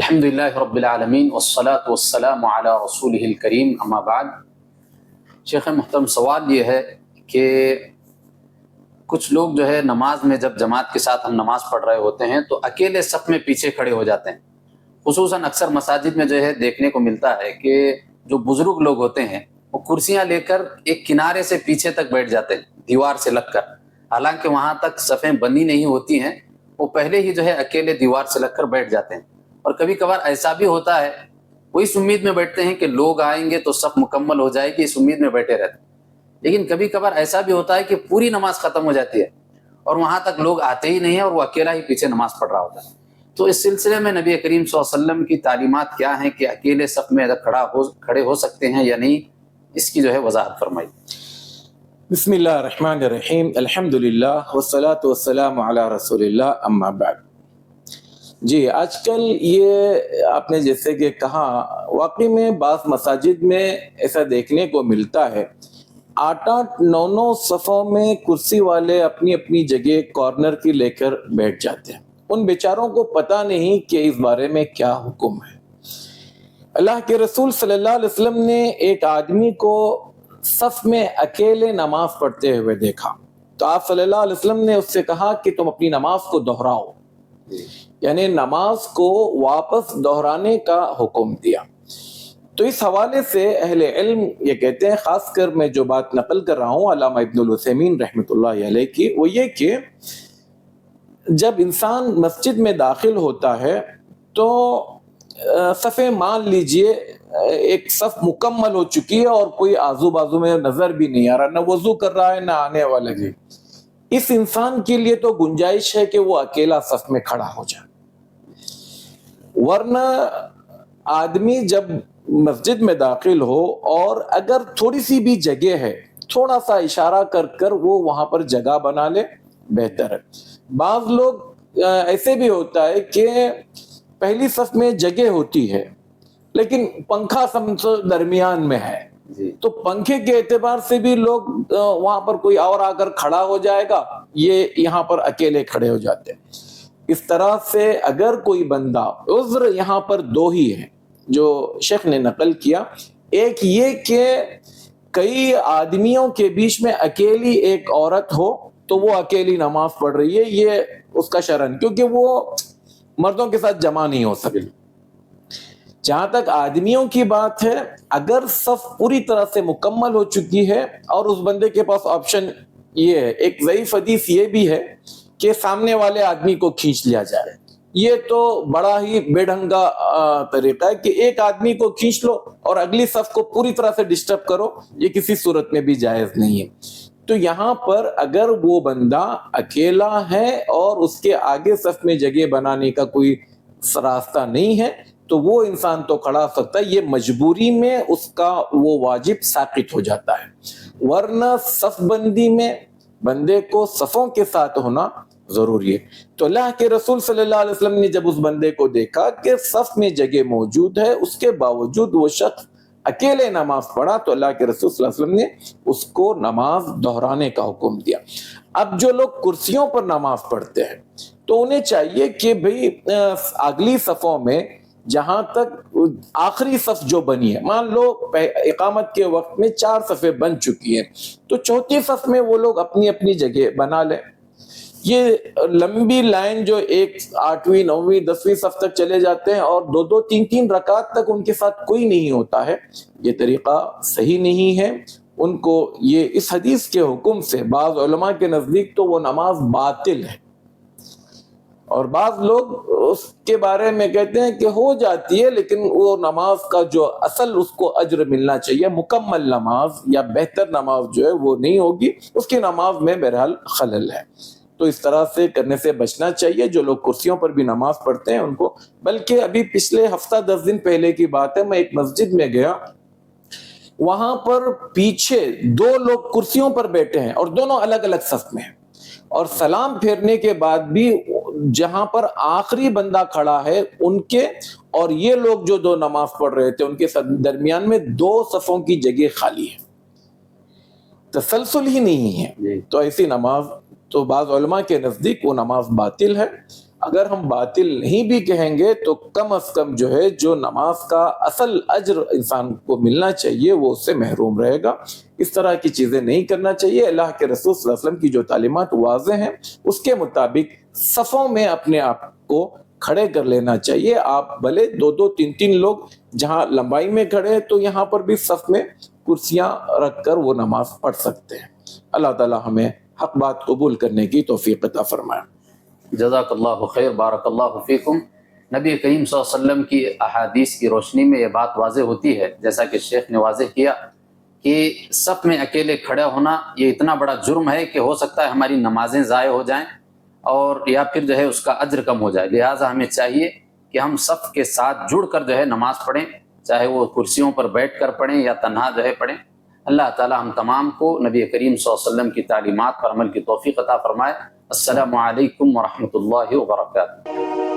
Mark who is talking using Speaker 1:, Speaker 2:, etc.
Speaker 1: الحمدللہ رب العالمین والصلاة والسلام علی رسولہ الکریم اما بعد۔ شیخ محترم، سوال یہ ہے کہ کچھ لوگ جو ہے نماز میں جب جماعت کے ساتھ ہم نماز پڑھ رہے ہوتے ہیں تو اکیلے صف میں پیچھے کھڑے ہو جاتے ہیں۔ خصوصاً اکثر مساجد میں جو ہے دیکھنے کو ملتا ہے کہ جو بزرگ لوگ ہوتے ہیں وہ کرسیاں لے کر ایک کنارے سے پیچھے تک بیٹھ جاتے ہیں، دیوار سے لگ کر، حالانکہ وہاں تک صفیں بندی نہیں ہوتی ہیں، وہ پہلے ہی جو ہے اکیلے دیوار سے لگ کر بیٹھ جاتے ہیں۔ اور کبھی کبھار ایسا بھی ہوتا ہے، وہ اس امید میں بیٹھتے ہیں کہ لوگ آئیں گے تو صف مکمل ہو جائے گی، اس امید میں بیٹھے رہتے ہیں۔ لیکن کبھی کبھار ایسا بھی ہوتا ہے کہ پوری نماز ختم ہو جاتی ہے اور وہاں تک لوگ آتے ہی نہیں ہیں اور وہ اکیلا ہی پیچھے نماز پڑھ رہا ہوتا ہے۔ تو اس سلسلے میں نبی کریم صلی اللہ علیہ وسلم کی تعلیمات کیا ہیں کہ اکیلے صف میں کھڑے ہو سکتے ہیں یا نہیں، اس کی جو ہے وضاحت فرمائی۔
Speaker 2: بسم اللہ الرحمن الرحیم، الحمدللہ والصلاة والسلام علی رسول اللہ، اما بعد۔ جی، آج کل یہ آپ نے جیسے کہ کہا، واقعی میں بعض مساجد میں ایسا دیکھنے کو ملتا ہے، 8-9 صفوں میں کرسی والے اپنی اپنی جگہ کارنر کی لے کر بیٹھ جاتے ہیں۔ ان بیچاروں کو پتہ نہیں کہ اس بارے میں کیا حکم ہے۔ اللہ کے رسول صلی اللہ علیہ وسلم نے ایک آدمی کو صف میں اکیلے نماز پڑھتے ہوئے دیکھا تو آپ صلی اللہ علیہ وسلم نے اس سے کہا کہ تم اپنی نماز کو دہراؤ، یعنی نماز کو واپس دہرانے کا حکم دیا۔ تو اس حوالے سے اہل علم یہ کہتے ہیں، خاص کر میں جو بات نقل کر رہا ہوں علامہ ابن العثیمین رحمۃ اللہ علیہ کی، وہ یہ کہ جب انسان مسجد میں داخل ہوتا ہے تو صفیں مان لیجئے ایک صف مکمل ہو چکی ہے اور کوئی آزو بازو میں نظر بھی نہیں آ رہا، نہ وضو کر رہا ہے نہ آنے والا جی، اس انسان کے لیے تو گنجائش ہے کہ وہ اکیلا صف میں کھڑا ہو جائے۔ ورنہ آدمی جب مسجد میں داخل ہو اور اگر تھوڑی سی بھی جگہ ہے، تھوڑا سا اشارہ کر کر وہ وہاں پر جگہ بنا لے، بہتر ہے۔ بعض لوگ ایسے بھی ہوتا ہے کہ پہلی صف میں جگہ ہوتی ہے لیکن پنکھا درمیان میں ہے، تو پنکھے کے اعتبار سے بھی لوگ وہاں پر کوئی اور آ کر کھڑا ہو جائے گا، یہ یہاں پر اکیلے کھڑے ہو جاتے ہیں۔ اس طرح سے اگر کوئی بندہ، عذر یہاں پر 2 ہی ہیں جو شیخ نے نقل کیا، ایک یہ کہ کئی آدمیوں کے بیچ میں اکیلی ایک عورت ہو تو وہ اکیلی نماز پڑھ رہی ہے، یہ اس کا شرن، کیونکہ وہ مردوں کے ساتھ جمع نہیں ہو سکتی۔ جہاں تک آدمیوں کی بات ہے، اگر صف پوری طرح سے مکمل ہو چکی ہے اور اس بندے کے پاس آپشن یہ ہے، ایک ضعیف حدیث یہ بھی ہے کہ سامنے والے آدمی کو کھینچ لیا جائے، یہ تو بڑا ہی بے ڈھنگا طریقہ ہے کہ ایک آدمی کو کھینچ لو اور اگلی صف کو پوری طرح سے ڈسٹرب کرو، یہ کسی صورت میں بھی جائز نہیں ہے۔ تو یہاں پر اگر وہ بندہ اکیلا ہے اور اس کے آگے صف میں جگہ بنانے کا کوئی راستہ نہیں ہے تو وہ انسان تو کھڑا ہو سکتا ہے، یہ مجبوری میں اس کا وہ واجب ساقط ہو جاتا ہے۔ ورنہ صف بندی میں بندے کو صفوں کے ساتھ ہونا ضروری ہے۔ تو اللہ کے رسول صلی اللہ علیہ وسلم نے جب اس بندے کو دیکھا کہ صف میں جگہ موجود ہے، اس کے باوجود وہ شخص اکیلے نماز پڑھا، تو اللہ کے رسول صلی اللہ علیہ وسلم نے اس کو نماز دہرانے کا حکم دیا۔ اب جو لوگ کرسیوں پر نماز پڑھتے ہیں تو انہیں چاہیے کہ بھئی اگلی صفوں میں جہاں تک آخری صف جو بنی ہے، مان لو اقامت کے وقت میں 4 صفیں بن چکی ہیں، تو چوتھی صف میں وہ لوگ اپنی اپنی جگہ بنا لیں۔ یہ لمبی لائن جو 8ویں 9ویں 10ویں صف تک چلے جاتے ہیں اور 2 3 رکعت تک ان کے ساتھ کوئی نہیں ہوتا ہے، یہ طریقہ صحیح نہیں ہے۔ ان کو یہ اس حدیث کے حکم سے بعض علماء کے نزدیک تو وہ نماز باطل ہے، اور بعض لوگ اس کے بارے میں کہتے ہیں کہ ہو جاتی ہے لیکن وہ نماز کا جو اصل اس کو اجر ملنا چاہیے، مکمل نماز یا بہتر نماز جو ہے وہ نہیں ہوگی، اس کی نماز میں بہرحال خلل ہے۔ تو اس طرح سے کرنے سے بچنا چاہیے جو لوگ کرسیوں پر بھی نماز پڑھتے ہیں ان کو۔ بلکہ ابھی پچھلے ہفتہ 10 دن پہلے کی بات ہے، میں ایک مسجد میں گیا، وہاں پر پیچھے 2 لوگ کرسیوں پر بیٹھے ہیں اور دونوں الگ الگ صف میں ہیں، اور سلام پھیرنے کے بعد بھی جہاں پر آخری بندہ کھڑا ہے ان کے اور یہ لوگ جو 2 نماز پڑھ رہے تھے ان کے درمیان میں 2 صفوں کی جگہ خالی ہے، تسلسل ہی نہیں ہے۔ تو ایسی نماز تو بعض علماء کے نزدیک وہ نماز باطل ہے۔ اگر ہم باطل نہیں بھی کہیں گے تو کم از کم جو ہے جو نماز کا اصل اجر انسان کو ملنا چاہیے وہ اس سے محروم رہے گا۔ اس طرح کی چیزیں نہیں کرنا چاہیے۔ اللہ کے رسول صلی اللہ علیہ وسلم کی جو تعلیمات واضح ہیں اس کے مطابق صفوں میں اپنے آپ کو کھڑے کر لینا چاہیے۔ آپ بھلے 2-2 3 لوگ جہاں لمبائی میں کھڑے ہیں تو یہاں پر بھی صف میں کرسیاں رکھ کر وہ نماز پڑھ سکتے ہیں۔ اللہ تعالی ہمیں حق بات قبول کرنے کی توفیق عطا فرمائے۔
Speaker 1: جزاک اللہ خیر، بارک اللہ فیکم۔ نبی کریم صلی اللہ علیہ وسلم کی احادیث کی روشنی میں یہ بات واضح ہوتی ہے، جیسا کہ شیخ نے واضح کیا، کہ صف میں اکیلے کھڑے ہونا یہ اتنا بڑا جرم ہے کہ ہو سکتا ہے ہماری نمازیں ضائع ہو جائیں اور یا پھر جو ہے اس کا اجر کم ہو جائے۔ لہٰذا ہمیں چاہیے کہ ہم صف کے ساتھ جڑ کر جو ہے نماز پڑھیں، چاہے وہ کرسیوں پر بیٹھ کر پڑھیں یا تنہا جو ہے پڑھیں۔ اللہ تعالی ہم تمام کو نبی کریم صلی اللہ علیہ وسلم کی تعلیمات پر عمل کی توفیق عطا فرمائے۔ السلام علیکم ورحمۃ اللہ وبرکاتہ۔